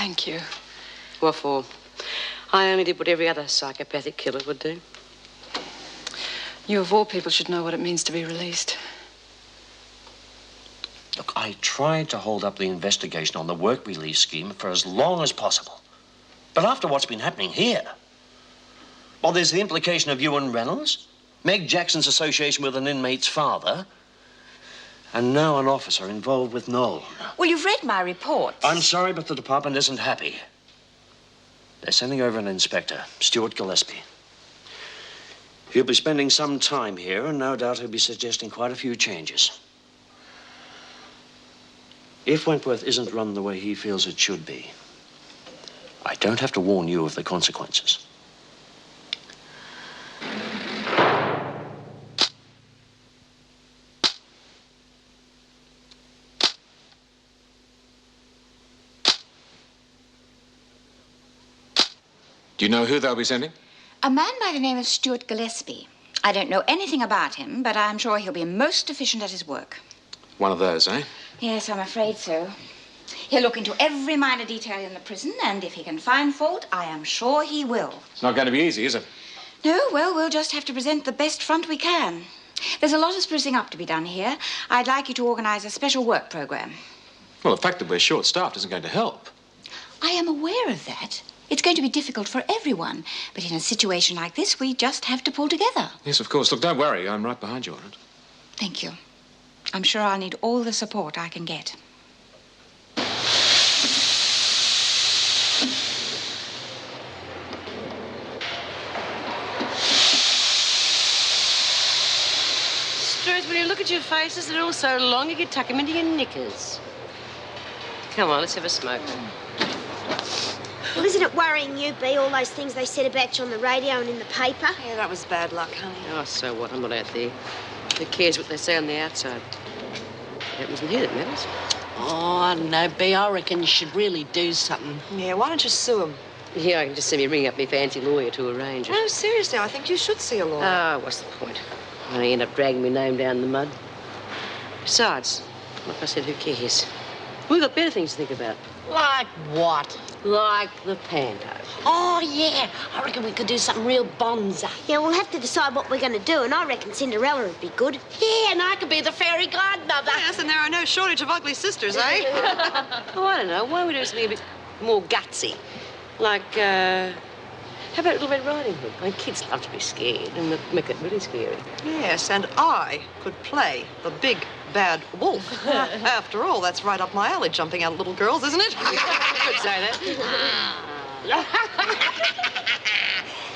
Thank you. What for? I only did what every other psychopathic killer would do. You, of all people, should know what it means to be released. Look, I tried to hold up the investigation on the work release scheme for as long as possible. But after what's been happening here... Well, there's the implication of you and Reynolds, Meg Jackson's association with an inmate's father, and now an officer involved with Noel. Well, you've read my report. I'm sorry, but the department isn't happy. They're sending over an inspector, Stuart Gillespie. He'll be spending some time here, and no doubt he'll be suggesting quite a few changes. If Wentworth isn't run the way he feels it should be, I don't have to warn you of the consequences. Do you know who they'll be sending? A man by the name of Stuart Gillespie. I don't know anything about him, but I'm sure he'll be most efficient at his work. One of those, eh? Yes, I'm afraid so. He'll look into every minor detail in the prison, and if he can find fault, I am sure he will. It's not going to be easy, is it? No, well, we'll just have to present the best front we can. There's a lot of sprucing up to be done here. I'd like you to organize a special work program. Well, the fact that we're short-staffed isn't going to help. I am aware of that. It's going to be difficult for everyone, but in a situation like this, we just have to pull together. Yes, of course. Look, don't worry. I'm right behind you on it. Thank you. I'm sure I'll need all the support I can get. Struth, when you look at your faces, they're all so long you could tuck them into your knickers. Come on, let's have a smoke. Well, isn't it worrying you, Bea, all those things they said about you on the radio and in the paper? Yeah, that was bad luck, honey. Oh, so what? I'm not out there. Who cares what they say on the outside? It happens in here that matters. Oh, I don't know, Bea. I reckon you should really do something. Yeah, why don't you sue him? Yeah, I can just see me ring up my fancy lawyer to arrange it. No, seriously, I think you should see a lawyer. Oh, what's the point? I end up dragging my name down in the mud. Besides, like I said, who cares? We've got better things to think about. Like what? Like the panto. Oh, yeah. I reckon we could do something real bonza. Yeah, we'll have to decide what we're going to do, and I reckon Cinderella would be good. Yeah, and I could be the fairy godmother. Yes, and there are no shortage of ugly sisters, eh? Oh, I don't know. Why don't we do something a bit more gutsy? Like, how about Little Red Riding Hood? I mean, kids love to be scared, and make it really scary. Yes, and I could play the big, bad wolf. After all, that's right up my alley, jumping out at little girls, isn't it? You could say that.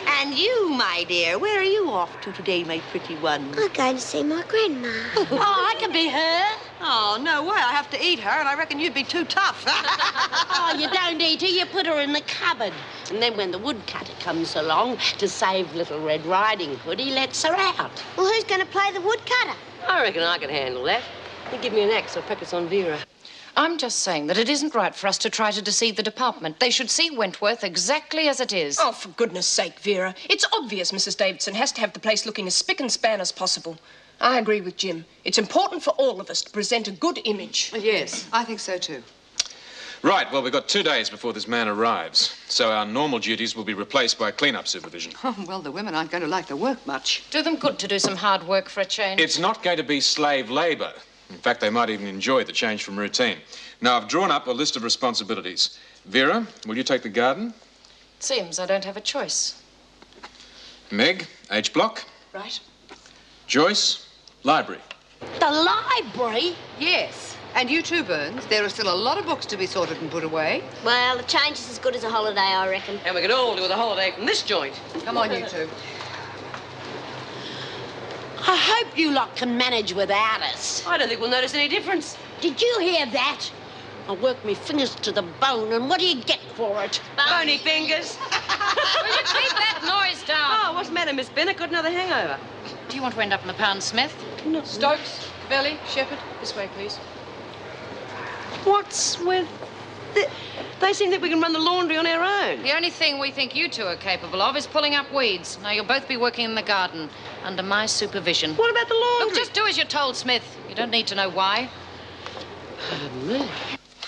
And you, my dear, where are you off to today, my pretty one? I'm going to see my grandma. Oh, I can be her. Oh, no way. I have to eat her, and I reckon you'd be too tough. Oh, you don't eat her, you put her in the cupboard. And then when the woodcutter comes along to save Little Red Riding Hood, he lets her out. Well, who's going to play the woodcutter? I reckon I can handle that. You give me an axe, I'll practice on Vera. I'm just saying that it isn't right for us to try to deceive the department. They should see Wentworth exactly as it is. Oh, for goodness sake, Vera. It's obvious Mrs. Davidson has to have the place looking as spick and span as possible. I agree with Jim. It's important for all of us to present a good image. Yes, I think so, too. Right, well, we've got 2 days before this man arrives, so our normal duties will be replaced by clean-up supervision. Oh, well, the women aren't going to like the work much. Do them good to do some hard work for a change. It's not going to be slave labour. In fact, they might even enjoy the change from routine. Now, I've drawn up a list of responsibilities. Vera, will you take the garden? It seems I don't have a choice. Meg, H block. Right. Joyce, library. The library? Yes, and you too, Burns. There are still a lot of books to be sorted and put away. Well, the change is as good as a holiday, I reckon. And we could all do with a holiday from this joint. Come on, you two. I hope you lot can manage without us. I don't think we'll notice any difference. Did you hear that? I work my fingers to the bone, and what do you get for it? Bony fingers. Will you keep that noise down? Oh, what's the matter, Miss Bennet? Got another hangover? Do you want to end up in the pound, Smith? No. Stokes, Belly, Shepherd, this way, please. What's with... They seem that we can run the laundry on our own. The only thing we think you two are capable of is pulling up weeds. Now, you'll both be working in the garden under my supervision. What about the laundry? Look, just do as you're told, Smith. You don't need to know why.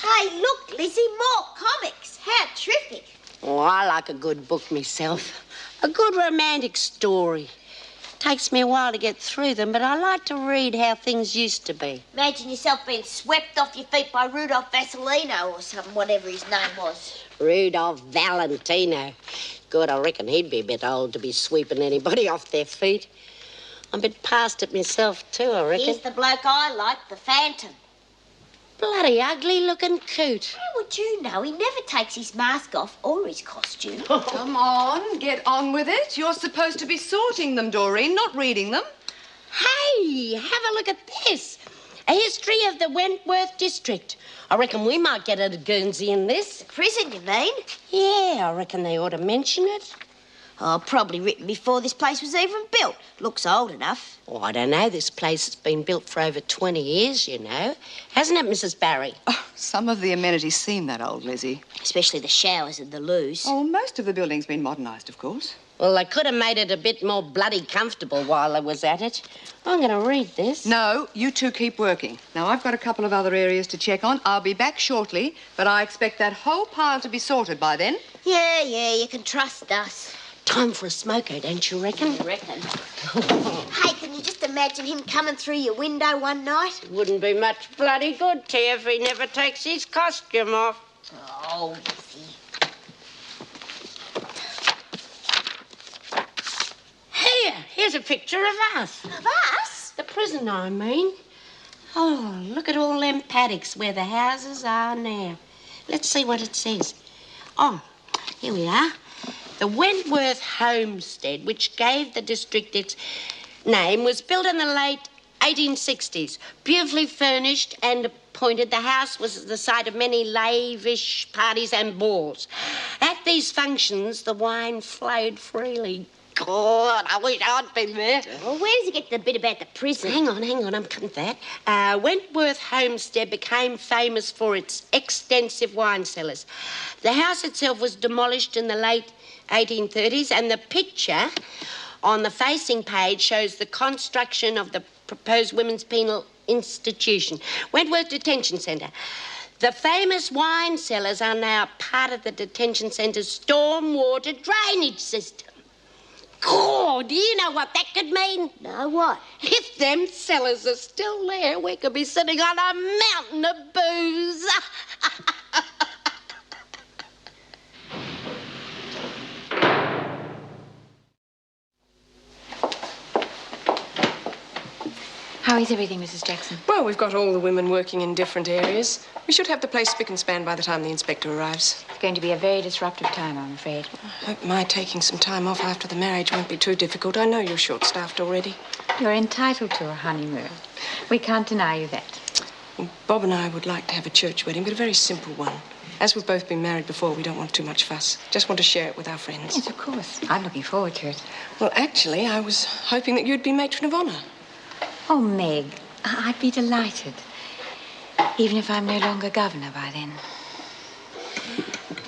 Hey, look, Lizzie, more comics. How terrific. Oh, I like a good book myself. A good romantic story. Takes me a while to get through them, but I like to read how things used to be. Imagine yourself being swept off your feet by Rudolph Vasilino or something, whatever his name was. Rudolph Valentino. Good, I reckon he'd be a bit old to be sweeping anybody off their feet. I'm a bit past it myself, too, I reckon. Here's the bloke I like, the Phantom. Bloody ugly-looking coot. How would you know? He never takes his mask off or his costume. Come on, get on with it. You're supposed to be sorting them, Doreen, not reading them. Hey, have a look at this. A history of the Wentworth district. I reckon we might get a Guernsey in this. Prison, you mean? Yeah, I reckon they ought to mention it. Oh, probably written before this place was even built. Looks old enough. Oh, I don't know. This place has been built for over 20 years, you know. Hasn't it, Mrs. Barry? Oh, some of the amenities seem that old, Lizzie. Especially the showers and the loos. Oh, most of the building's been modernised, of course. Well, they could have made it a bit more bloody comfortable while I was at it. I'm going to read this. No, you two keep working. Now, I've got a couple of other areas to check on. I'll be back shortly, but I expect that whole pile to be sorted by then. Yeah, you can trust us. Time for a smoko, don't you reckon? I reckon. Hey, can you just imagine him coming through your window one night? Wouldn't be much bloody good to you if he never takes his costume off. Oh, Lizzie. Here's a picture of us. Of us? The prison, I mean. Oh, look at all them paddocks where the houses are now. Let's see what it says. Oh, here we are. The Wentworth homestead, which gave the district its name, was built in the late 1860s. Beautifully furnished and appointed, the house was the site of many lavish parties and balls. At these functions, the wine flowed freely. God, I wish I'd been there. Well, where does he get the bit about the prison? Hang on, I'm coming to that. Wentworth Homestead became famous for its extensive wine cellars. The house itself was demolished in the late 1830s, and the picture on the facing page shows the construction of the proposed women's penal institution, Wentworth Detention Centre. The famous wine cellars are now part of the detention centre's stormwater drainage system. Oh, do you know what that could mean? No, what? If them cellars are still there, we could be sitting on a mountain of booze. How is everything, Mrs. Jackson? Well, we've got all the women working in different areas. We should have the place spick and span by the time the inspector arrives. It's going to be a very disruptive time, I'm afraid. I hope my taking some time off after the marriage won't be too difficult. I know you're short-staffed already. You're entitled to a honeymoon. We can't deny you that. Well, Bob and I would like to have a church wedding, but a very simple one. As we've both been married before, we don't want too much fuss. Just want to share it with our friends. Yes, of course. I'm looking forward to it. Well, actually, I was hoping that you'd be matron of honour. Oh, Meg, I'd be delighted. Even if I'm no longer governor by then.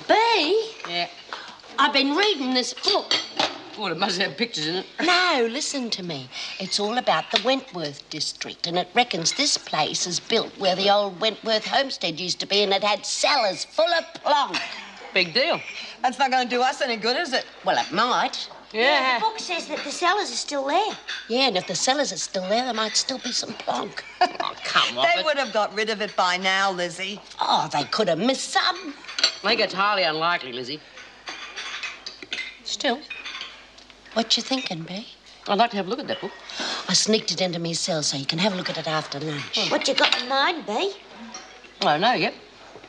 Bea? Yeah. I've been reading this book. Well, it must have pictures in it. No, listen to me. It's all about the Wentworth district, and it reckons this place is built where the old Wentworth homestead used to be, and it had cellars full of plonk. Big deal. That's not going to do us any good, is it? Well, it might. Yeah, the book says that the cellars are still there. Yeah, and if the cellars are still there, there might still be some plonk. Oh, come on. They would have got rid of it by now, Lizzie. Oh, they could have missed some. I think it's highly unlikely, Lizzie. Still, what you thinking, Bea? I'd like to have a look at that book. I sneaked it into me cell so you can have a look at it after lunch. What you got in mind, Bea? I don't know yet.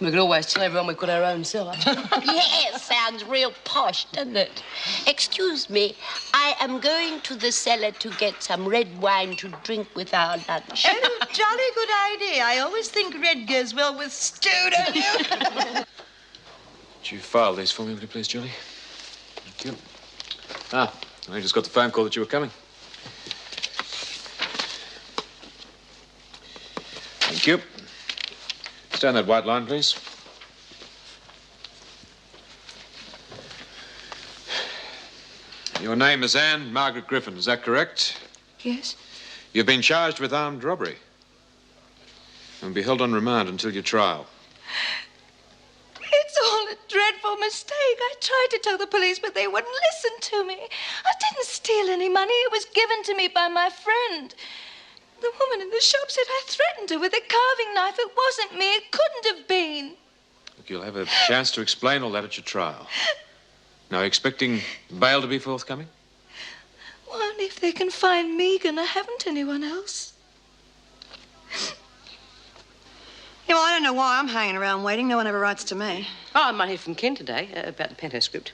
We could always tell everyone we've got our own cellar. Yeah, sounds real posh, doesn't it? Excuse me, I am going to the cellar to get some red wine to drink with our lunch. Oh, jolly good idea. I always think red goes well with stew, don't you? Would you file these for me, will you please, Julie? Thank you. Ah, I just got the phone call that you were coming. Thank you. Stay on that white line, please. Your name is Anne Margaret Griffin, is that correct? Yes? You've been charged with armed robbery and will be held on remand until your trial. It's all a dreadful your mistake. I tried to tell the police, but they wouldn't listen to me. I didn't steal any money. It was given to me by my friend. The woman in the shop said I threatened her with a carving knife. It wasn't me. It couldn't have been. Look, you'll have a chance to explain all that at your trial. Now, are you expecting bail to be forthcoming? Well, only if they can find Megan. I haven't anyone else. Yeah, well, I don't know why I'm hanging around waiting. No one ever writes to me. Oh, I might hear from Ken today about the Panto script.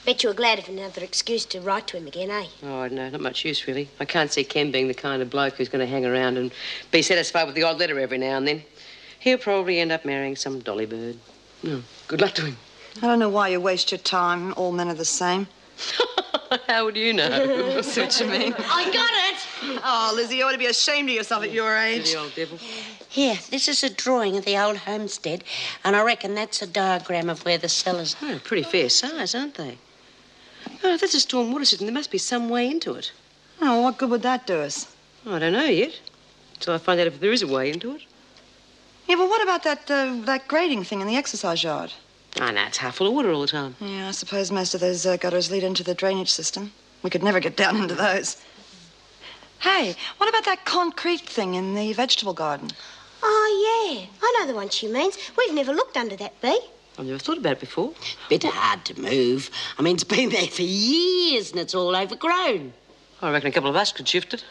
Bet you were glad of another excuse to write to him again, eh? Oh, no, not much use, really. I can't see Ken being the kind of bloke who's going to hang around and be satisfied with the odd letter every now and then. He'll probably end up marrying some dolly bird. No, good luck to him. I don't know why you waste your time. All men are the same. How would you know? I see what you mean. I got it! Oh, Lizzie, you ought to be ashamed of yourself at your age. The old devil. Here, this is a drawing of the old homestead, and I reckon that's a diagram of where the cellars are. Oh, pretty fair size, aren't they? Oh, if that's a storm water system, there must be some way into it. Oh, what good would that do us? Oh, I don't know yet. Till I find out if there is a way into it. Yeah, but what about that grading thing in the exercise yard? Oh, no, it's half full of water all the time. Yeah, I suppose most of those gutters lead into the drainage system. We could never get down into those. Hey, what about that concrete thing in the vegetable garden? Oh, yeah. I know the one she means. We've never looked under that, Bee. I've never thought about it before. Bit hard to move. I mean, it's been there for years and it's all overgrown. I reckon a couple of us could shift it.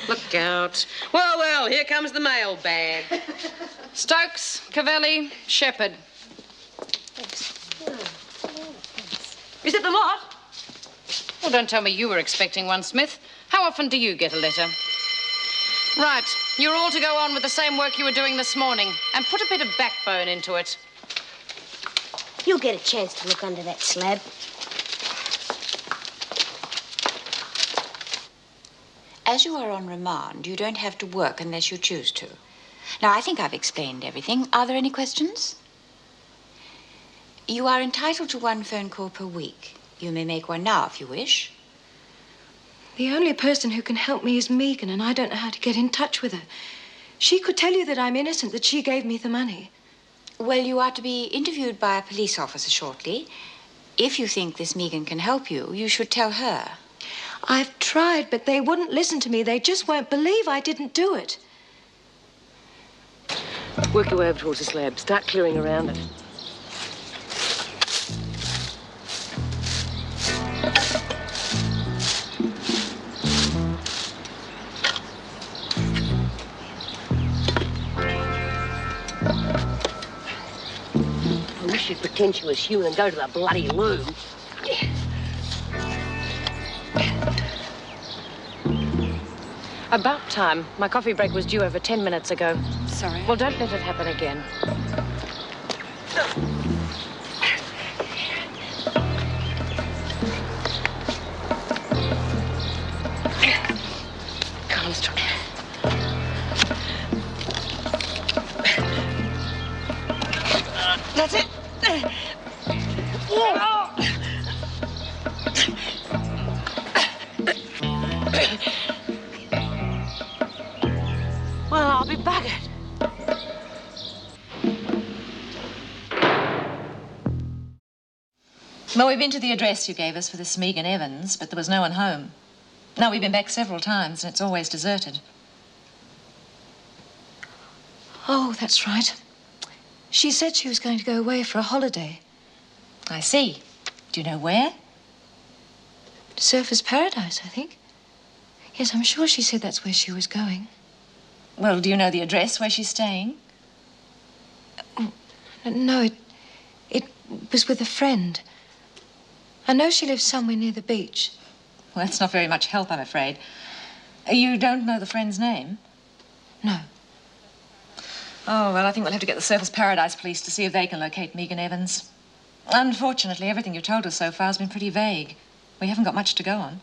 Look out. Well, here comes the mailbag. Stokes, Cavelli, Shepherd. Is it the lot? Well, don't tell me you were expecting one, Smith. How often do you get a letter? Right, you're all to go on with the same work you were doing this morning and put a bit of backbone into it. You'll get a chance to look under that slab. As you are on remand, you don't have to work unless you choose to. Now, I think I've explained everything. Are there any questions? You are entitled to one phone call per week. You may make one now if you wish. The only person who can help me is Megan, and I don't know how to get in touch with her. She could tell you that I'm innocent, that she gave me the money. Well, you are to be interviewed by a police officer shortly. If you think this Megan can help you, you should tell her. I've tried, but they wouldn't listen to me. They just won't believe I didn't do it. Work your way over towards the slab. Start clearing around it. I wish you'd pretend she was you and go to the bloody loo. About time. My coffee break was due over 10 minutes ago. Sorry. Well, don't let it happen again. Come on, let's try. That's it. Well, I'll be buggered. Well, we've been to the address you gave us for this Megan Evans, but there was no one home. Now, we've been back several times, and it's always deserted. Oh, that's right. She said she was going to go away for a holiday. I see. Do you know where? Surfer's Paradise, I think. Yes, I'm sure she said that's where she was going. Well, do you know the address where she's staying? No, it was with a friend. I know she lives somewhere near the beach. Well, that's not very much help, I'm afraid. You don't know the friend's name? No. Oh, well, I think we'll have to get the Surface Paradise police to see if they can locate Megan Evans. Unfortunately, everything you've told us so far has been pretty vague. We haven't got much to go on.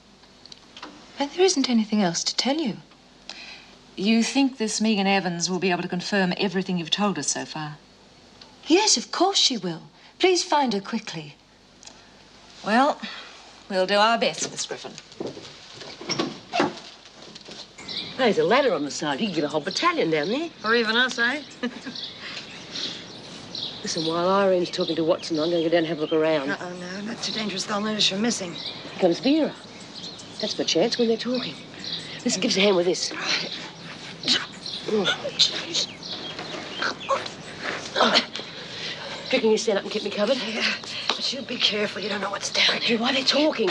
And there isn't anything else to tell you. You think this Megan Evans will be able to confirm everything you've told us so far? Yes, of course she will. Please find her quickly. Well, we'll do our best, Miss Griffin. There's a ladder on the side. You can get a whole battalion down there. Or even us, eh? Listen, while Irene's talking to Watson, I'm going to go down and have a look around. Uh-oh, no, that's too dangerous. They'll notice you're missing. Here comes Vera. That's the chance when they're talking. Listen, give us a hand with this. Oh, jeez. Reckon you stand up and keep me covered? Yeah, but you be careful. You don't know what's down here. Why are they talking?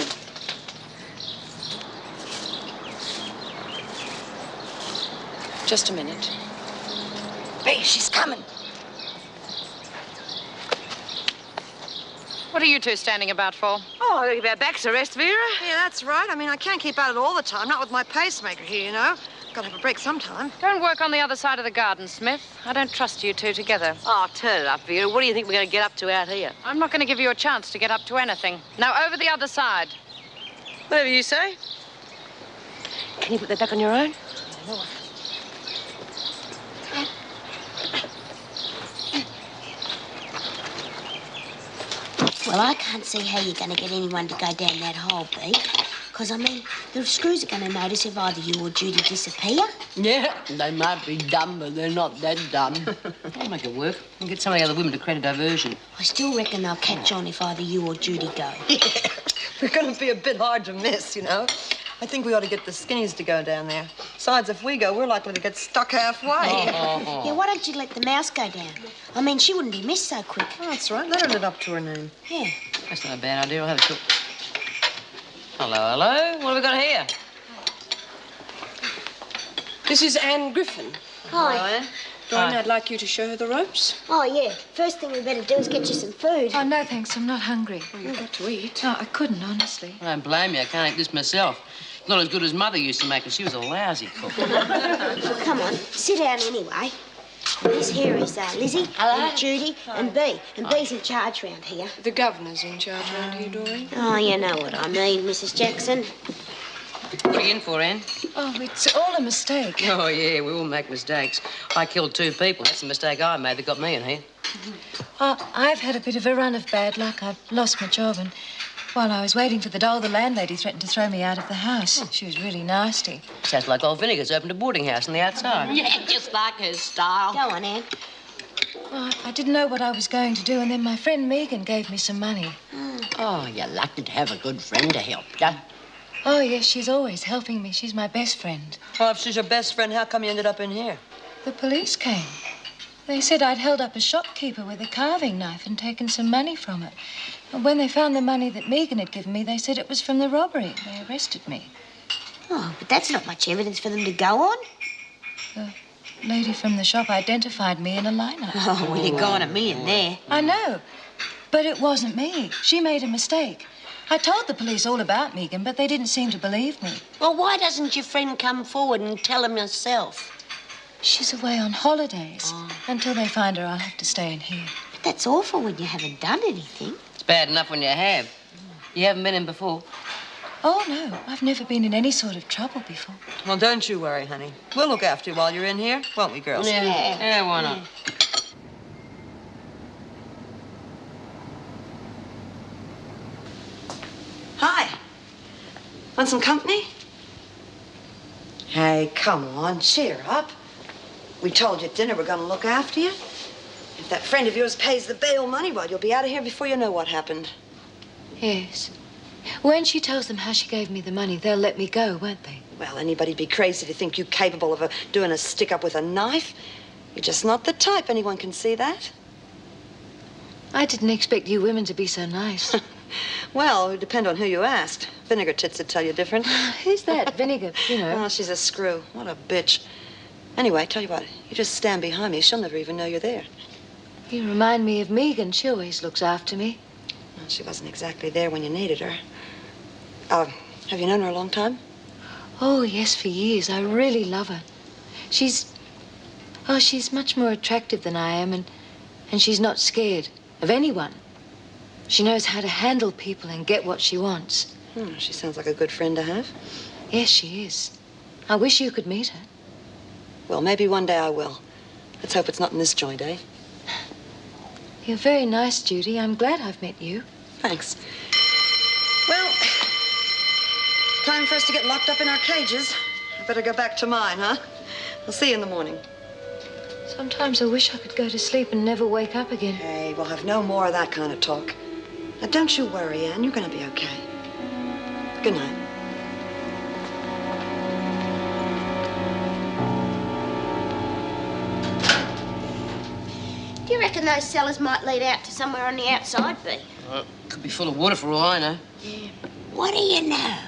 Just a minute. Hey, she's coming. What are you two standing about for? Oh, look at our backs to rest, Vera. Yeah, that's right. I mean, I can't keep at it all the time. Not with my pacemaker here, you know. Gotta have a break sometime. Don't work on the other side of the garden, Smith. I don't trust you two together. Oh, turn it up, Vera. What do you think we're going to get up to out here? I'm not going to give you a chance to get up to anything. Now, over the other side. Whatever you say. Can you put that back on your own? Well, I can't see how you're going to get anyone to go down that hole, B. Because, I mean, the screws are going to notice if either you or Judy disappear. Yeah, they might be dumb, but they're not that dumb. I'll make it work. We'll get some of the other women to create a diversion. I still reckon they'll catch on if either you or Judy go. Yeah, we're gonna be a bit hard to miss, you know. I think we ought to get the skinnies to go down there. Besides, if we go, we're likely to get stuck halfway. Yeah, why don't you let the mouse go down? I mean, she wouldn't be missed so quick. Oh, that's right. Let her live up to her name. Yeah. That's not a bad idea. I'll have a look. Hello, hello. What have we got here? This is Anne Griffin. Hi. Anne. Doreen, I'd like you to show her the ropes. Oh, yeah. First thing we better do is get you some food. Oh, no, thanks. I'm not hungry. Well, you've got to eat. No, I couldn't, honestly. I don't blame you. I can't eat this myself. It's not as good as Mother used to make it. She was a lousy cook. Well, come on. Sit down anyway. This here is Lizzie, and Judy, and B. And B's in charge round here. The governor's in charge around here, Doreen. Oh, you know what I mean, Mrs. Jackson. What are you in for, Anne? Oh, it's all a mistake. Oh, yeah, we all make mistakes. I killed 2 people. That's the mistake I made that got me in here. Oh, I've had a bit of a run of bad luck. I've lost my job, and while I was waiting for the dole, the landlady threatened to throw me out of the house. She was really nasty. Sounds like old Vinegar's opened a boarding house on the outside. Yeah, just like her style. Go on, Anne. Well, I didn't know what I was going to do, and then my friend Megan gave me some money. Oh, you're lucky to have a good friend to help you. Oh, yes, she's always helping me. She's my best friend. Well, if she's your best friend, how come you ended up in here? The police came. They said I'd held up a shopkeeper with a carving knife and taken some money from her. And when they found the money that Megan had given me, they said it was from the robbery. They arrested me. Oh, but that's not much evidence for them to go on. The lady from the shop identified me in a lineup. Oh, well, you're going a million there. I know, but it wasn't me. She made a mistake. I told the police all about Megan, but they didn't seem to believe me. Well, why doesn't your friend come forward and tell them herself? She's away on holidays. Until they find her, I'll have to stay in here. But that's awful when you haven't done anything. It's bad enough when you have. You haven't been in before. Oh, no, I've never been in any sort of trouble before. Well, don't you worry, honey. We'll look after you while you're in here, won't we, girls? Yeah, why not? Hi. Want some company? Hey, come on, cheer up. We told you at dinner we're going to look after you. If that friend of yours pays the bail money, well, you'll be out of here before you know what happened. Yes. When she tells them how she gave me the money, they'll let me go, won't they? Well, anybody'd be crazy to think you capable of doing a stick-up with a knife. You're just not the type. Anyone can see that. I didn't expect you women to be so nice. Well, it would depend on who you asked. Vinegar Tits would tell you different. Who's that? Vinegar, you know. Oh, she's a screw. What a bitch. Anyway, tell you what, you just stand behind me. She'll never even know you're there. You remind me of Megan. She always looks after me. Well, she wasn't exactly there when you needed her. Have you known her a long time? Oh, yes, for years. I really love her. She's much more attractive than I am, and she's not scared of anyone. She knows how to handle people and get what she wants. She sounds like a good friend to have. Yes, she is. I wish you could meet her. Well, maybe one day I will. Let's hope it's not in this joint, eh? You're very nice, Judy. I'm glad I've met you. Thanks. Well, time for us to get locked up in our cages. I better go back to mine, huh? I'll see you in the morning. Sometimes I wish I could go to sleep and never wake up again. Hey, we'll have no more of that kind of talk. Now, don't you worry, Anne. You're going to be okay. Good night. Do you reckon those cellars might lead out to somewhere on the outside, Bea? Could be full of water for all I know. Yeah. What do you know?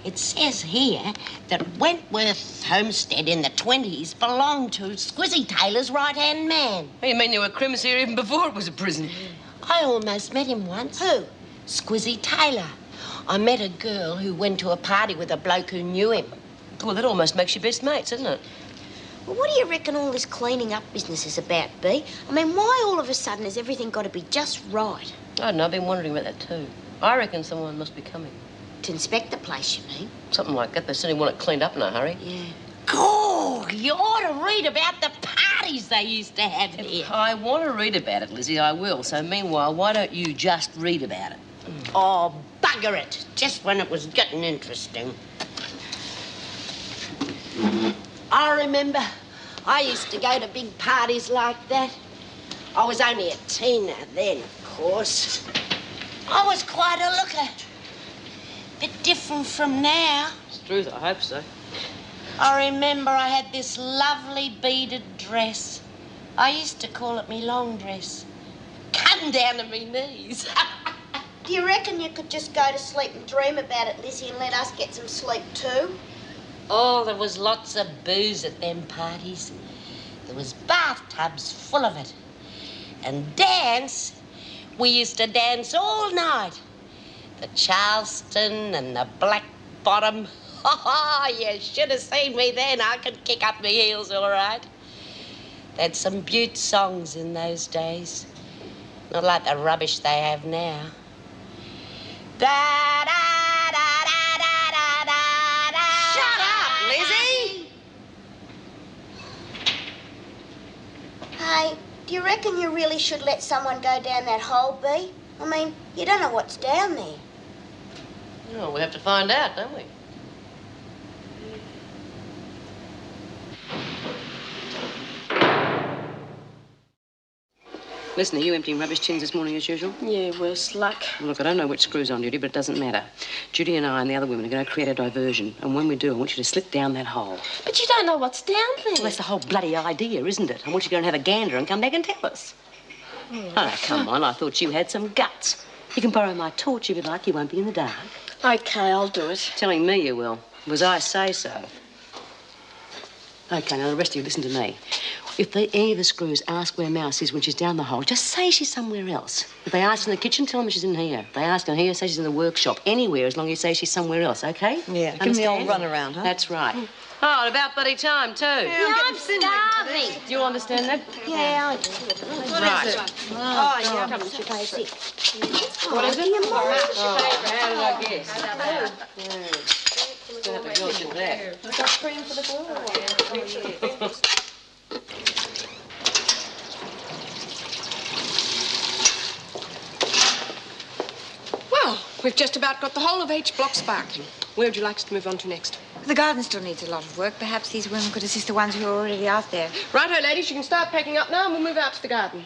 It says here that Wentworth Homestead in the 20s belonged to Squizzy Taylor's right-hand man. You mean there were crims here even before it was a prison? I almost met him once. Who? Squizzy Taylor. I met a girl who went to a party with a bloke who knew him. Well, that almost makes you best mates, doesn't it? Well, what do you reckon all this cleaning up business is about, Bea? I mean, why all of a sudden has everything got to be just right? I don't know, I've been wondering about that too. I reckon someone must be coming. To inspect the place, you mean? Something like that. They certainly want it cleaned up in a hurry. Yeah. God, you ought to read about the parties they used to have here. I want to read about it, Lizzie, I will. So meanwhile, why don't you just read about it? Oh, bugger it. Just when it was getting interesting. I remember I used to go to big parties like that. I was only a teenager then, of course. I was quite a looker. Bit different from now. It's the truth, I hope so. I remember I had this lovely beaded dress. I used to call it me long dress. Cutting down to me knees. Do you reckon you could just go to sleep and dream about it, Lizzie, and let us get some sleep too? Oh, there was lots of booze at them parties. There was bathtubs full of it. And dance, we used to dance all night. The Charleston and the Black Bottom. Oh, you should have seen me then. I could kick up my heels all right. They had some beaut songs in those days. Not like the rubbish they have now. Da da da da da da da da. Shut up, Lizzie! Hey, do you reckon you really should let someone go down that hole, Bea? I mean, you don't know what's down there. No, we have to find out, don't we? Listen, are you emptying rubbish tins this morning as usual? Yeah, worse luck. Well, look, I don't know which screw's on duty, but it doesn't matter. Judy and I and the other women are going to create a diversion. And when we do, I want you to slip down that hole. But you don't know what's down there. Well, that's the whole bloody idea, isn't it? I want you to go and have a gander and come back and tell us. Oh, come on. I thought you had some guts. You can borrow my torch if you like. You won't be in the dark. Okay, I'll do it. Telling me you will. Was I say so? Okay, now the rest of you, listen to me. If any of the screws ask where Mouse is when she's down the hole, just say she's somewhere else. If they ask in the kitchen, tell them she's in here. If they ask in here, say she's in the workshop. Anywhere, as long as you say she's somewhere else, okay? Yeah, give me the old run around, huh? That's right. Oh, and about bloody time, too. Yeah, I'm starving. Do you understand that? Yeah, I do. Right. Oh, yeah. Come on, she pays it. What is it? How did I guess? Still have to go to there. I've got cream for the boy. Well, we've just about got the whole of H block sparkling. Where would you like us to move on to next? The garden still needs a lot of work. Perhaps these women could assist the ones who are already out there. Righto, ladies, you can start packing up now and we'll move out to the garden.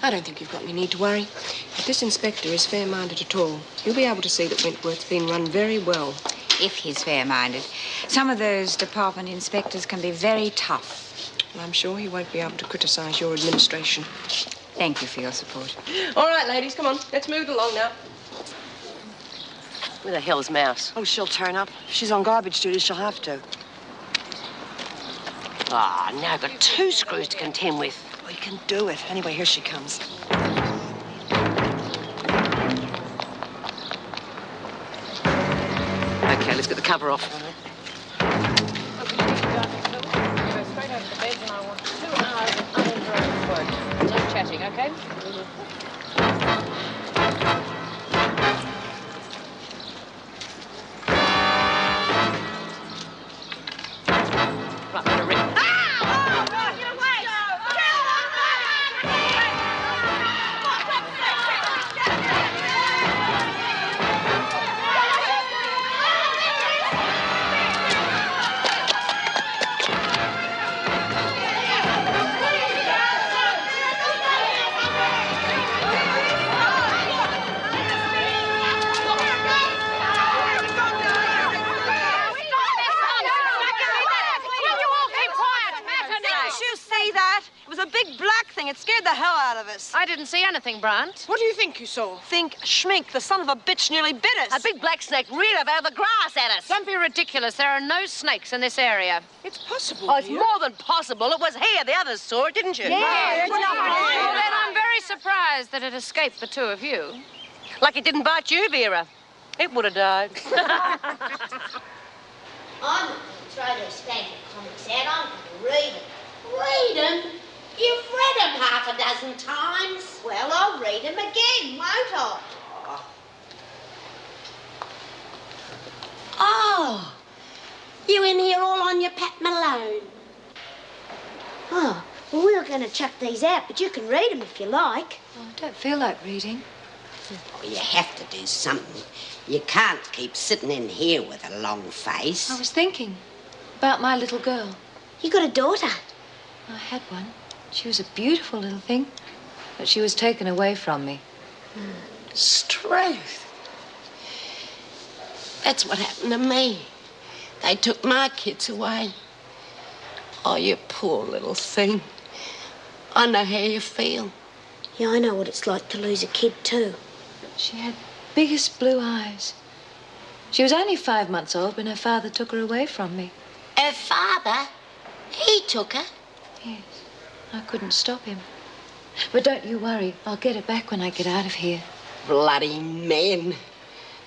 I don't think you've got any need to worry. If this inspector is fair-minded at all, he'll be able to see that Wentworth's been run very well. If he's fair-minded. Some of those department inspectors can be very tough. Well, I'm sure he won't be able to criticise your administration. Thank you for your support. All right, ladies, come on. Let's move along now. Where the hell's Mouse? Oh, she'll turn up. If she's on garbage duty, she'll have to. Ah, now I've got 2 screws to contend with. We can do it. Anyway, here she comes. Okay, let's get the cover off. No chatting, okay? Right, better ring. Didn't you see that? It was a big black thing. It scared the hell out of us. I didn't see anything, Bryant. What do you think you saw? Think Schmink, the son of a bitch, nearly bit us. A big black snake reared up out of the grass at us. Don't be ridiculous. There are no snakes in this area. It's possible. Oh, it's more than possible. It was here. The others saw it, didn't you? Well, then I'm very surprised that it escaped the two of you. Like it didn't bite you, Vera. It would have died. I'm not going to throw those stank of comics out. I'm going to read them. Read them? You've read them half a dozen times. Well, I'll read them again, won't I? Oh, you in here all on your Pat Malone? Oh, well, we were going to chuck these out, but you can read them if you like. Oh, I don't feel like reading. Oh, you have to do something. You can't keep sitting in here with a long face. I was thinking about my little girl. You got a daughter? I had one. She was a beautiful little thing, but she was taken away from me. Struth. That's what happened to me. They took my kids away. Oh, you poor little thing. I know how you feel. Yeah, I know what it's like to lose a kid, too. She had biggest blue eyes. She was only 5 months old when her father took her away from me. Her father? He took her? Yes, I couldn't stop him. But don't you worry. I'll get her back when I get out of here. Bloody men.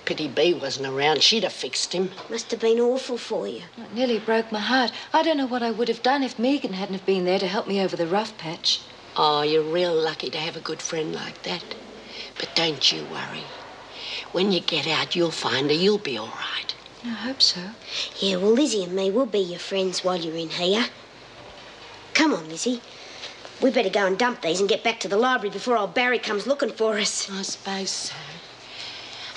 Pity Bee wasn't around. She'd have fixed him. Must have been awful for you. It nearly broke my heart. I don't know what I would have done if Megan hadn't have been there to help me over the rough patch. Oh, you're real lucky to have a good friend like that. But don't you worry. When you get out, you'll find her. You'll be all right. I hope so. Yeah, well, Lizzie and me will be your friends while you're in here. Come on, Lizzie. We better go and dump these and get back to the library before old Barry comes looking for us. I suppose so.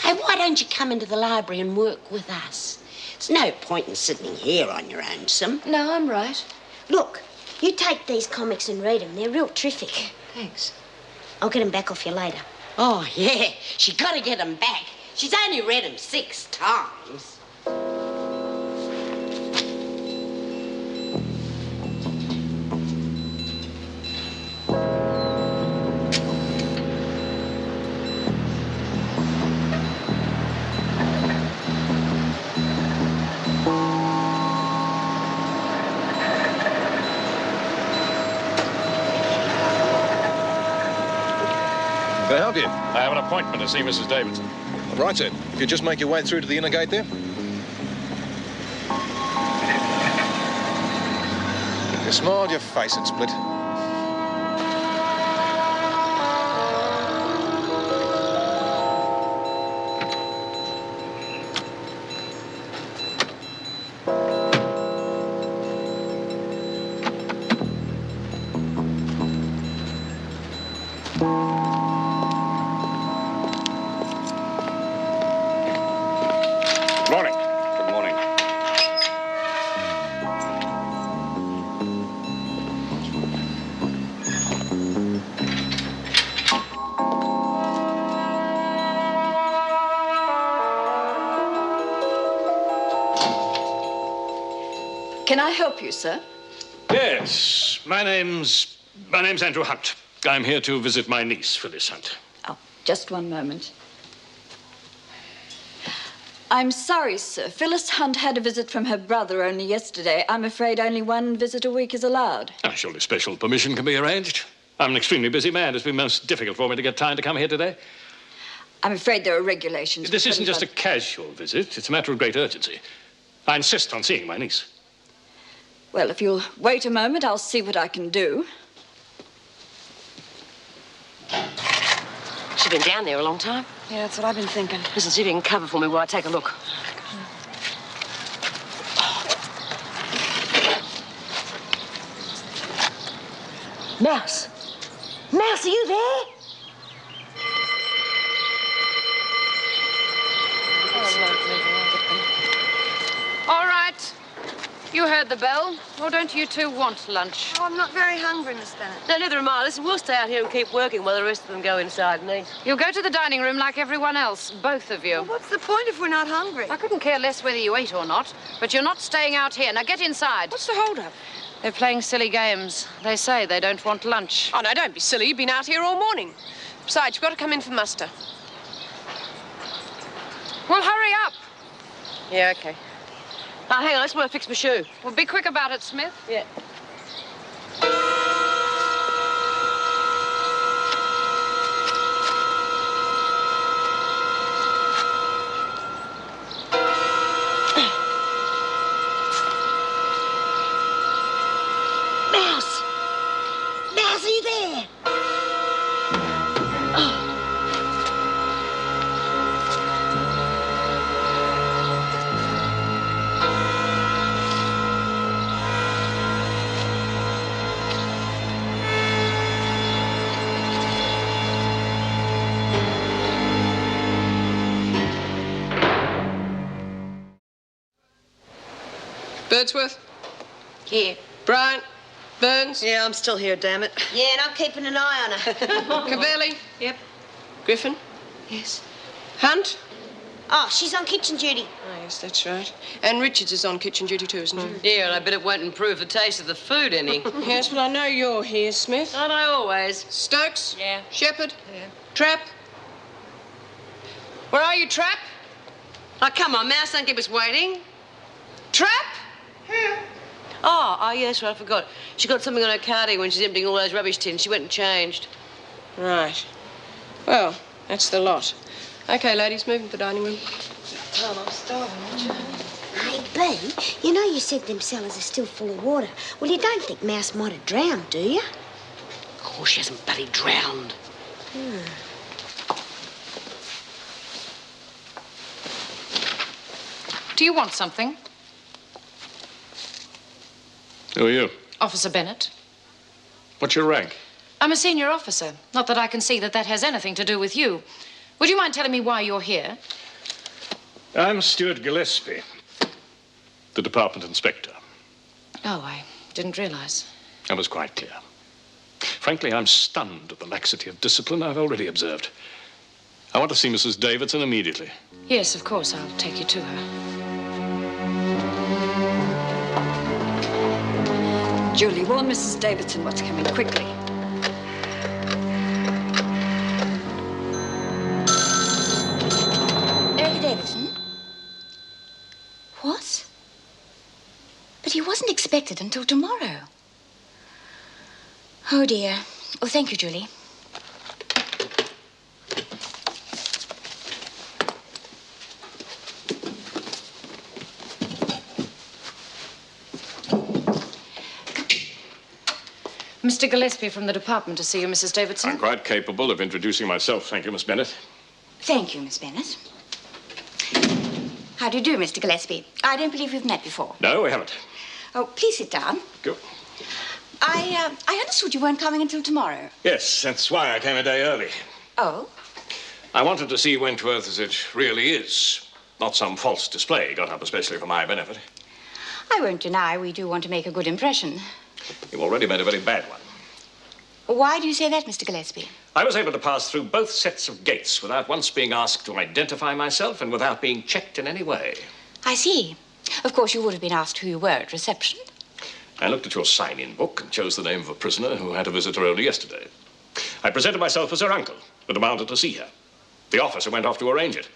Hey, why don't you come into the library and work with us? There's no point in sitting here on your own, Sim. No, I'm right. Look, you take these comics and read them. They're real terrific. Thanks. I'll get them back off you later. Oh, yeah. She got to get them back. She's only read them 6 times. Can I help you? I have an appointment to see Mrs. Davidson. Right, sir. If you just make your way through to the inner gate there. If you smiled, your face would split. Can I help you, sir? Yes, my name's Andrew Hunt. I'm here to visit my niece, Phyllis Hunt. Oh, just one moment. I'm sorry, sir. Phyllis Hunt had a visit from her brother only yesterday. I'm afraid only one visit a week is allowed. Surely special permission can be arranged. I'm an extremely busy man. It's been most difficult for me to get time to come here today. I'm afraid there are regulations. This isn't just a casual visit. It's a matter of great urgency. I insist on seeing my niece. Well, if you'll wait a moment, I'll see what I can do. She's been down there a long time. Yeah, that's what I've been thinking. Listen, see if you can cover for me while I take a look. Mouse! Mouse, are you there? All right. You heard the bell. Or don't you two want lunch? Oh, I'm not very hungry, Miss Bennett. No, neither am I. Listen, we'll stay out here and keep working while the rest of them go inside and eat. You'll go to the dining room like everyone else, both of you. Well, what's the point if we're not hungry? I couldn't care less whether you ate or not, but you're not staying out here. Now get inside. What's the hold-up? They're playing silly games. They say they don't want lunch. Oh, no, don't be silly. You've been out here all morning. Besides, you've got to come in for muster. Well, hurry up. Yeah, OK. Oh, hang on, I just want to fix my shoe. Well, be quick about it, Smith. Yeah. Mouse! Mouse, are you there? Birdsworth? Here. Bryant? Burns? Yeah, I'm still here, damn it. Yeah, and I'm keeping an eye on her. Cavelli? Yep. Griffin? Yes. Hunt? Oh, she's on kitchen duty. Oh, yes, that's right. And Richards is on kitchen duty too, isn't she? Yeah, and I bet it won't improve the taste of the food any. Yes, but I know you're here, Smith. Aren't I always? Stokes? Yeah. Shepherd? Yeah. Trapp? Where are you, Trap? Oh, come on, Mouse, don't keep us waiting. Trap? Oh, yes, right, I forgot. She got something on her cardi when she's emptying all those rubbish tins. She went and changed. Right. Well, that's the lot. OK, ladies, move into the dining room. Tom, I'm starving, aren't you? Hey, B, you know you said them cellars are still full of water. Well, you don't think Mouse might have drowned, do you? Of course she hasn't bloody drowned. Do you want something? Who are you? Officer Bennett. What's your rank? I'm a senior officer. Not that I can see that that has anything to do with you. Would you mind telling me why you're here? I'm Stuart Gillespie, the department inspector. Oh, I didn't realize. That was quite clear. Frankly, I'm stunned at the laxity of discipline I've already observed. I want to see Mrs. Davidson immediately. Yes, of course. I'll take you to her. Julie, warn Mrs. Davidson what's coming quickly. Eric Davidson? What? But he wasn't expected until tomorrow. Oh, dear. Oh, thank you, Julie. Mr. Gillespie from the department to see you, Mrs. Davidson. I'm quite capable of introducing myself. Thank you, Miss Bennett. Thank you, Miss Bennett. How do you do, Mr. Gillespie? I don't believe we've met before. No, we haven't. Oh, please sit down. Go. I understood you weren't coming until tomorrow. Yes, that's why I came a day early. Oh? I wanted to see Wentworth as it really is, not some false display got up especially for my benefit. I won't deny we do want to make a good impression. You've already made a very bad one. Why do you say that, Mr. Gillespie? I was able to pass through both sets of gates without once being asked to identify myself and without being checked in any way. I see. Of course, you would have been asked who you were at reception. I looked at your sign-in book and chose the name of a prisoner who had a visitor only yesterday. I presented myself as her uncle and demanded to see her. The officer went off to arrange it,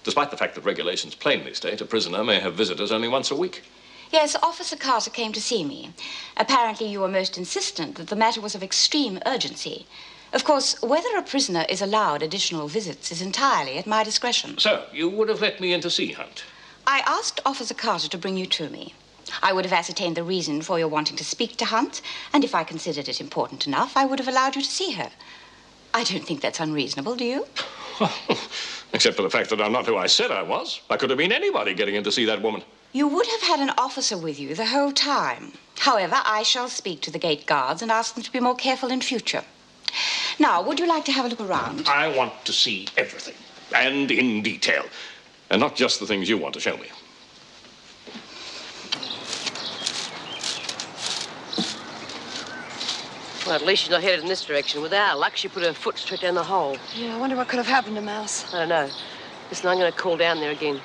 despite the fact that regulations plainly state a prisoner may have visitors only once a week. Yes, Officer Carter came to see me. Apparently, you were most insistent that the matter was of extreme urgency. Of course, whether a prisoner is allowed additional visits is entirely at my discretion. So, you would have let me in to see Hunt? I asked Officer Carter to bring you to me. I would have ascertained the reason for your wanting to speak to Hunt, and if I considered it important enough, I would have allowed you to see her. I don't think that's unreasonable, do you? Except for the fact that I'm not who I said I was. I could have been anybody getting in to see that woman. You would have had an officer with you the whole time. However, I shall speak to the gate guards and ask them to be more careful in future. Now, would you like to have a look around? I want to see everything, and in detail, and not just the things you want to show me. Well, at least she's not headed in this direction. With our luck, she put her foot straight down the hole. Yeah, I wonder what could have happened to Mouse. I don't know. Listen, I'm going to call down there again.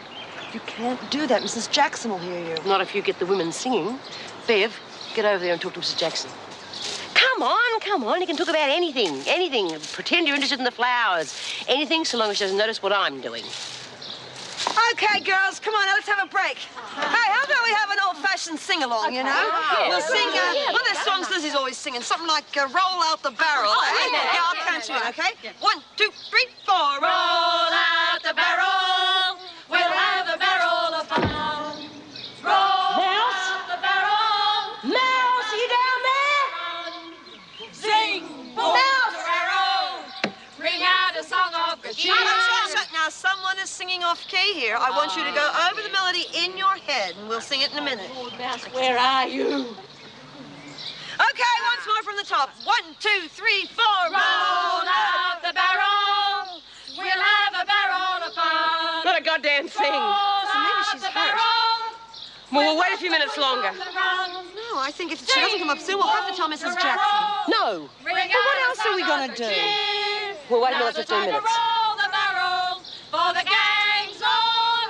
You can't do that. Mrs. Jackson will hear you. Not if you get the women singing. Bev, Get over there and talk to Mrs. Jackson. Come on. You can talk about anything. Pretend you're interested in the flowers. Anything, so long as she doesn't notice what I'm doing. Okay, girls, come on, now let's have a break. Hey, how about we have an old-fashioned sing-along, you know? We'll sing, one of those songs Lizzie's always singing, something like Roll Out the Barrel. Yeah, I'll count you in, okay? 1, 2, 3, 4. Roll out the barrel, we'll have a barrel of fun. Roll out the barrel. Mouse, are you down there? Sing, Mouse. Barrel, ring out a song of good cheer. Now, someone is singing off key here. I want you to go over the melody in your head, and we'll sing it in a minute. Old Mouse, where are you? Okay, once more from the top. 1, 2, 3, 4. Roll out the barrel. We'll have a barrel of fun. Not a goddamn thing. So maybe she's hurt. Well, we'll wait a few minutes longer. No, I think if she doesn't come up soon, we'll have to tell Mrs. Jackson. No. Well, what else are we going to do? We'll wait another 15 minutes. For the gang's all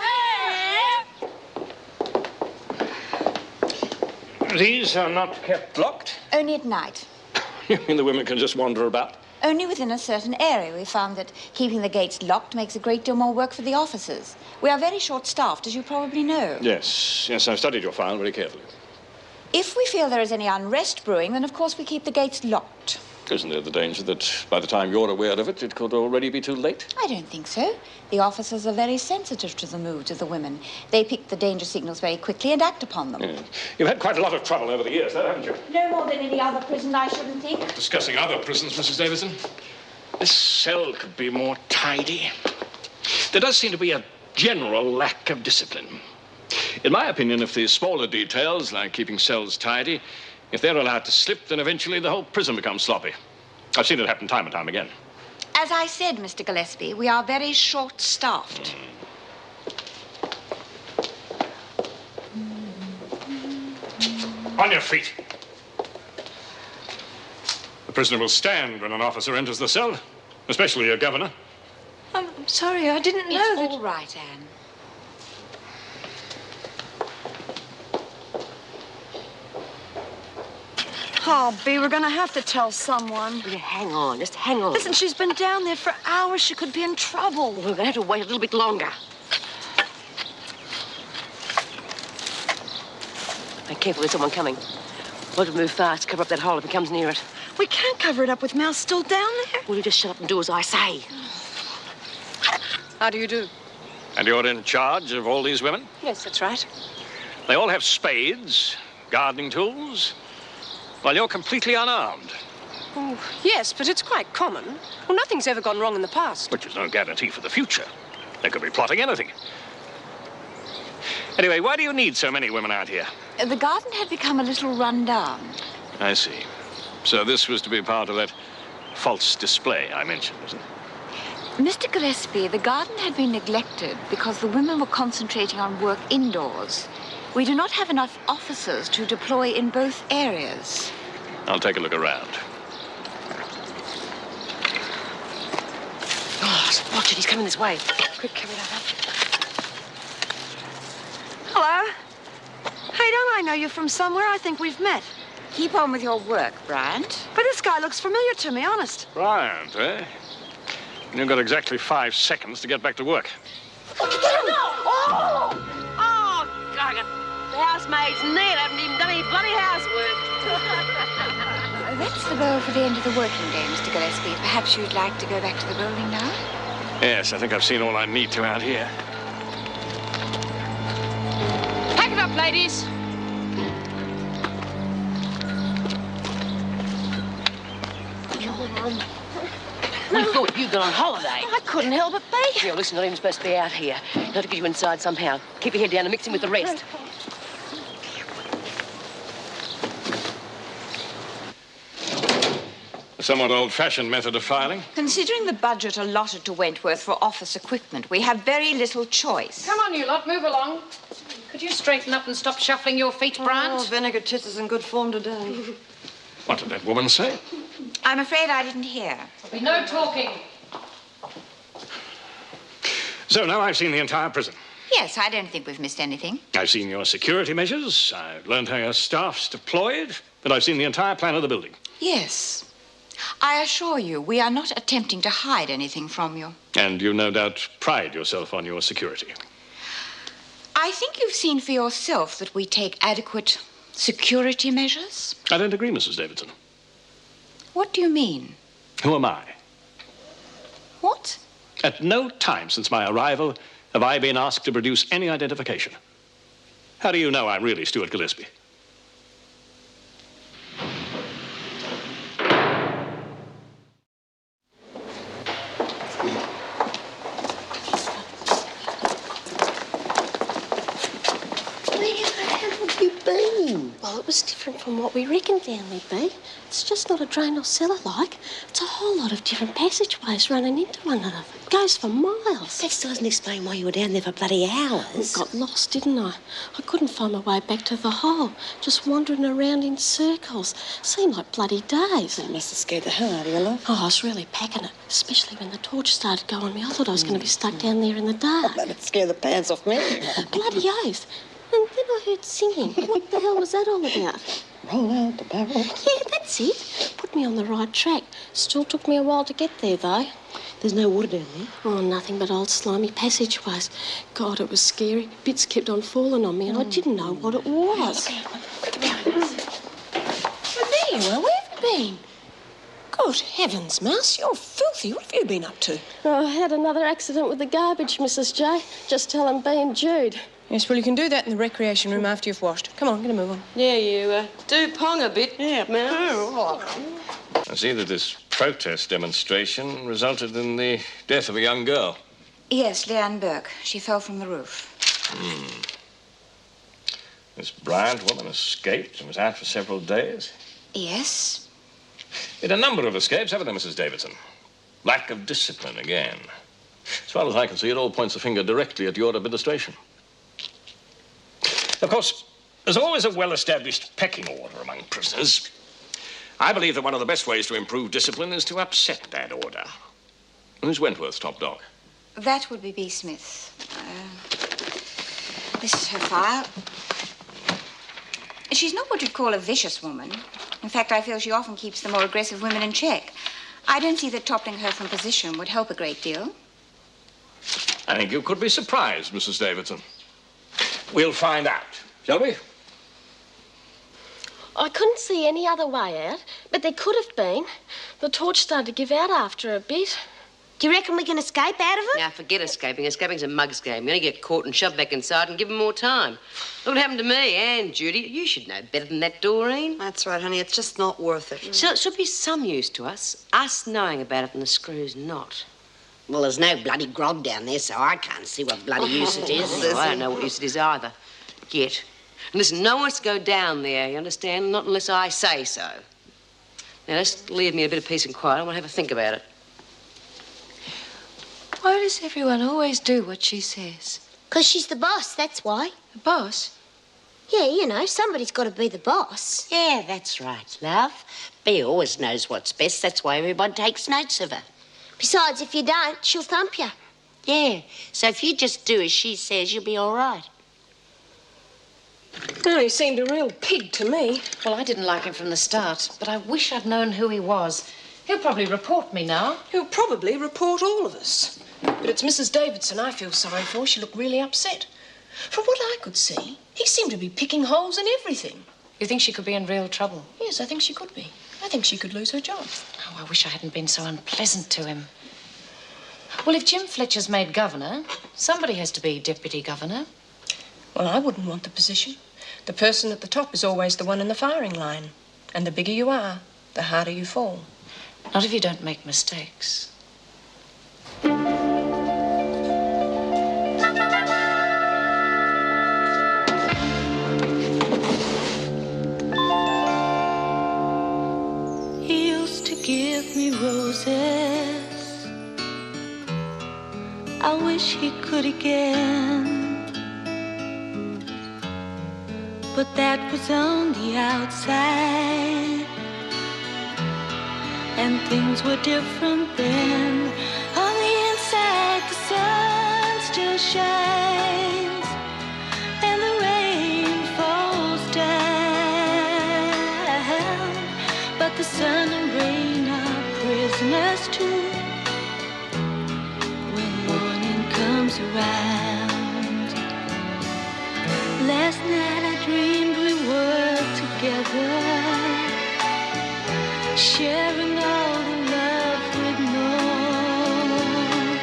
here. These are not kept locked? Only at night. You mean the women can just wander about? Only within a certain area. We found that keeping the gates locked makes a great deal more work for the officers. We are very short-staffed, as you probably know. Yes, I've studied your file very carefully. If we feel there is any unrest brewing, then of course we keep the gates locked. Isn't there the danger that by the time you're aware of it, it could already be too late? I don't think so. The officers are very sensitive to the moods of the women. They pick the danger signals very quickly and act upon them. Yeah. You've had quite a lot of trouble over the years, haven't you? No more than any other prison, I shouldn't think. Discussing other prisons, Mrs. Davison. This cell could be more tidy. There does seem to be a general lack of discipline. In my opinion, if the smaller details, like keeping cells tidy, if they're allowed to slip, then eventually the whole prison becomes sloppy. I've seen it happen time and time again. As I said, Mr. Gillespie, we are very short-staffed. On your feet. The prisoner will stand when an officer enters the cell, especially a governor. I'm sorry, I didn't know It's that... all right, Anne. Oh, Bea, we're going to have to tell someone. Yeah, hang on. Just hang on. Listen, she's been down there for hours. She could be in trouble. We're going to have to wait a little bit longer. Be careful, there's someone coming. We'll have to move fast, cover up that hole if he comes near it. We can't cover it up with Mouse still down there. Will you just shut up and do as I say? How do you do? And you're in charge of all these women? Yes, that's right. They all have spades, gardening tools, while you're completely unarmed. Oh, yes, but it's quite common. Well, nothing's ever gone wrong in the past. Which is no guarantee for the future. They could be plotting anything. Anyway, why do you need so many women out here? The garden had become a little run down. I see. So this was to be part of that false display I mentioned, isn't it? Mr. Gillespie, the garden had been neglected because the women were concentrating on work indoors. We do not have enough officers to deploy in both areas. I'll take a look around. Oh, watch it, he's coming this way. Quick, carry that up. Hello. Hey, don't I know you from somewhere? I think we've met. Keep on with your work, Bryant. But this guy looks familiar to me, honest. Bryant, eh? You've got exactly 5 seconds to get back to work. Oh, God. The housemaid's near. Haven't even done any bloody housework. That's the bell for the end of the working day, Mr. Gillespie. Perhaps you'd like to go back to the building now? Yes, I think I've seen all I need to out here. Pack it up, ladies. We thought you'd gone on holiday. I couldn't help it, Bea. Yeah, listen, you're not even supposed to be out here. You've got to get you inside somehow. Keep your head down and mix in with the rest. A somewhat old-fashioned method of filing. Considering the budget allotted to Wentworth for office equipment, we have very little choice. Come on, you lot, move along. Could you straighten up and stop shuffling your feet, Bryant? Oh, Vinegar Tits is in good form today. What did that woman say? I'm afraid I didn't hear. There'll be no talking. So now I've seen the entire prison. Yes, I don't think we've missed anything. I've seen your security measures, I've learned how your staff's deployed, and I've seen the entire plan of the building. Yes. I assure you, we are not attempting to hide anything from you. And you no doubt pride yourself on your security. I think you've seen for yourself that we take adequate security measures. I don't agree, Mrs. Davidson. What do you mean? Who am I? What? At no time since my arrival have I been asked to produce any identification. How do you know I'm really Stuart Gillespie? Well, it was different from what we reckoned down there'd be. It's just not a drain or cellar like. It's a whole lot of different passageways running into one another. It goes for miles. That still doesn't explain why you were down there for bloody hours. I got lost, didn't I? I couldn't find my way back to the hole. Just wandering around in circles. Seemed like bloody days. That must have scared the hell out of you, love. Oh, I was really packing it, especially when the torch started going me. I thought I was going to be stuck down there in the dark. That'd scare the pants off me. Bloody oath. And then I heard singing. What the hell was that all about? Roll out the barrel. Yeah, that's it. Put me on the right track. Still took me a while to get there, though. There's no water down there? Oh, nothing but old slimy passageways. God, it was scary. Bits kept on falling on me, and I didn't know what it was. Well, there you are. Where have you been? Good heavens, Mouse, you're filthy. What have you been up to? Oh, I had another accident with the garbage, Mrs. J. Just tell him B and Jude. Yes, well, you can do that in the recreation room after you've washed. Come on, get a move on. Yeah, you do pong a bit. Yeah, Mouse. I see that this protest demonstration resulted in the death of a young girl. Yes, Leanne Burke. She fell from the roof. This Bryant woman escaped and was out for several days. Yes. It a number of escapes, haven't they, Mrs. Davidson? Lack of discipline again. As far as I can see, it all points a finger directly at your administration. Of course, there's always a well-established pecking order among prisoners. I believe that one of the best ways to improve discipline is to upset that order. Who's Wentworth's top dog? That would be B. Smith. This is her file. She's not what you'd call a vicious woman. In fact, I feel she often keeps the more aggressive women in check. I don't see that toppling her from position would help a great deal. I think you could be surprised, Mrs. Davidson. We'll find out, shall we? I couldn't see any other way out, but there could have been. The torch started to give out after a bit. Do you reckon we can escape out of it? Now, forget escaping. Escaping's a mug's game. You're going to get caught and shoved back inside and give them more time. Look what happened to me and Judy. You should know better than that, Doreen. That's right, honey. It's just not worth it. So it should be some use to us knowing about it and the screw's not. Well, there's no bloody grog down there, so I can't see what bloody use it is. Well, I don't know what use it is either. Yet. And listen, no one's to go down there, you understand? Not unless I say so. Now, just leave me a bit of peace and quiet. I want to have a think about it. Why does everyone always do what she says? 'Cause she's the boss, that's why. The boss? Yeah, you know, somebody's got to be the boss. Yeah, that's right, love. Bea always knows what's best. That's why everybody takes notes of her. Besides, if you don't, she'll thump you. Yeah, so if you just do as she says, you'll be all right. Oh, he seemed a real pig to me. Well, I didn't like him from the start, but I wish I'd known who he was. He'll probably report me now. He'll probably report all of us. But it's Mrs. Davidson I feel sorry for. She looked really upset. From what I could see, he seemed to be picking holes in everything. You think she could be in real trouble? Yes, I think she could be. I think she could lose her job. Oh, I wish I hadn't been so unpleasant to him. Well, if Jim Fletcher's made governor, somebody has to be deputy governor. Well, I wouldn't want the position. The person at the top is always the one in the firing line. And the bigger you are, the harder you fall. Not if you don't make mistakes. He used to give me roses. I wish he could again. But that was on the outside, and things were different then. On the inside, the sun still shines and the rain falls down, but the sun and rain are prisoners too. When morning comes around, last night I dreamed we were together, sharing all the love we'd known,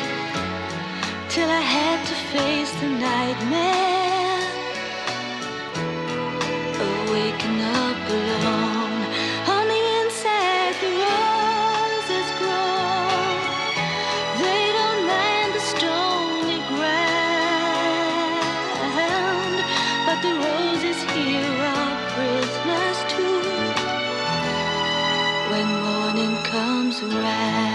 till I had to face the nightmare of waking up alone. On the inside, the roses grow. They don't mind the stony ground, but the roses here are prisoners too. When morning comes around.